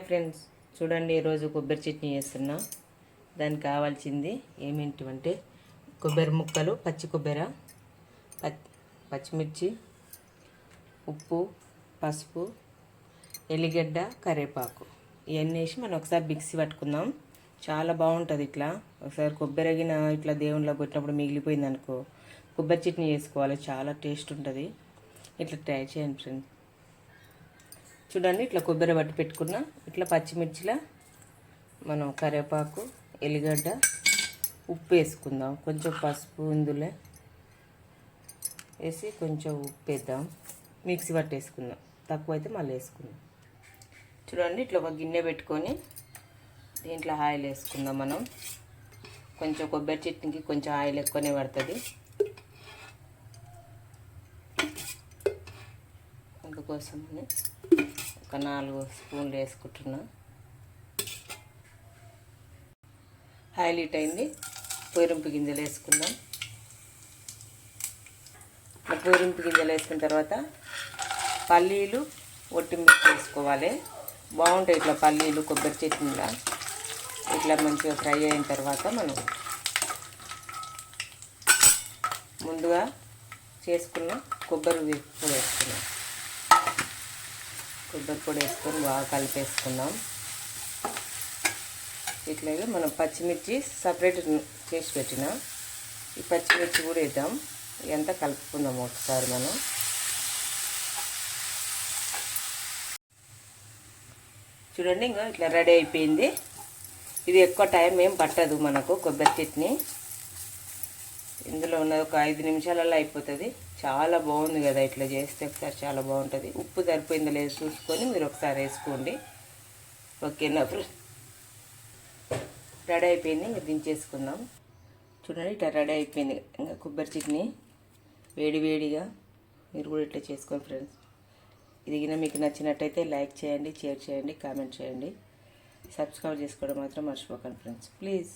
Friends, చూడండి ఈరోజు కొబ్బరి చట్నీ చేస్తున్నా. దానికి కావాల్సింది ఏమేంటివంటే కొబ్బరి ముక్కలు, పచ్చి కొబ్బరి, పచ్చిమిర్చి, ఉప్పు, పసుపు, ఎల్లిగడ్డ, కరివేపాకు ఇవన్నీ వేసి మనం ఒకసారి మిక్సీ పట్టుకుందాం. చాలా బాగుంటుంది. ఇట్లా ఒకసారి కొబ్బరి అగిన ఇట్లా దేవుళ్ళకి కొట్టినప్పుడు మిగిలిపోయింది అనుకో, కొబ్బరి చట్నీ చేసుకోవాలి, చాలా టేస్ట్ ఉంటుంది. ఇట్లా ట్రై చేయండి ఫ్రెండ్స్. చూడండి, ఇట్లా కొబ్బరి పట్టి పెట్టుకున్న ఇట్లా పచ్చిమిర్చిలా మనం కరివేపాకు, ఎల్లిగడ్డ, ఉప్పు వేసుకుందాం. కొంచెం పసుపు ఇందులో వేసి కొంచెం ఉప్పు వేద్దాం. మిక్సీ పట్టేసుకుందాం. తక్కువ అయితే మళ్ళీ వేసుకుందాం. చూడండి, ఇట్లా ఒక గిన్నె పెట్టుకొని దీంట్లో ఆయిల్ వేసుకుందాం. మనం కొంచెం కొబ్బరి చట్నీకి కొంచెం ఆయిల్ ఎక్కువనే పడుతుంది. అందుకోసమని ఒక 4 స్పూన్లు వేసుకుంటున్నా. హైలైట్ అయింది. పొయ్యింపు గింజలు వేసుకుందాం. పొయ్యింపు గింజలు వేసుకున్న తర్వాత పల్లీలు, ఒట్టిమిర్చి వేసుకోవాలి. బాగుంటాయి ఇట్లా పల్లీలు కొబ్బరి చట్నీలా. ఇట్లా మంచిగా ఫ్రై అయిన తర్వాత మనం ముందుగా చేసుకున్న కొబ్బరి పొడి వేసుకున్నాం. కొబ్బరి పొడి వేసుకొని బాగా కలిపేసుకుందాం. ఇట్లాగే మనం పచ్చిమిర్చి సపరేట్ చేసి పెట్టిన ఈ పచ్చిమిర్చి కూడా వేద్దాం. ఇదంతా కలుపుకుందాం ఒకసారి మనం. చూడండి, ఇంకా ఇట్లా రెడీ అయిపోయింది. ఇది ఎక్కువ టైం ఏం పట్టదు మనకు కొబ్బరి చట్నీ. ఇందులో ఉన్నది ఒక 5 నిమిషాలలో అయిపోతుంది. చాలా బాగుంది కదా, ఇట్లా చేస్తే ఒకసారి చాలా బాగుంటుంది. ఉప్పు సరిపోయిందో లేదో చూసుకొని మీరు ఒకసారి వేసుకోండి. ఓకేనా ఫ్రెండ్స్, రెడీ అయిపోయింది. ఇంకా దించేసుకుందాం. చూడండి, ఇట్లా రెడీ అయిపోయింది. ఇంకా కొబ్బరి చట్నీ వేడి వేడిగా మీరు కూడా ఇట్లా చేసుకోండి ఫ్రెండ్స్. ఇది గిన మీకు నచ్చినట్టయితే లైక్ చేయండి, షేర్ చేయండి, కామెంట్ చేయండి. సబ్స్క్రైబ్ చేసుకోవడం మాత్రం మర్చిపోకండి ఫ్రెండ్స్, ప్లీజ్.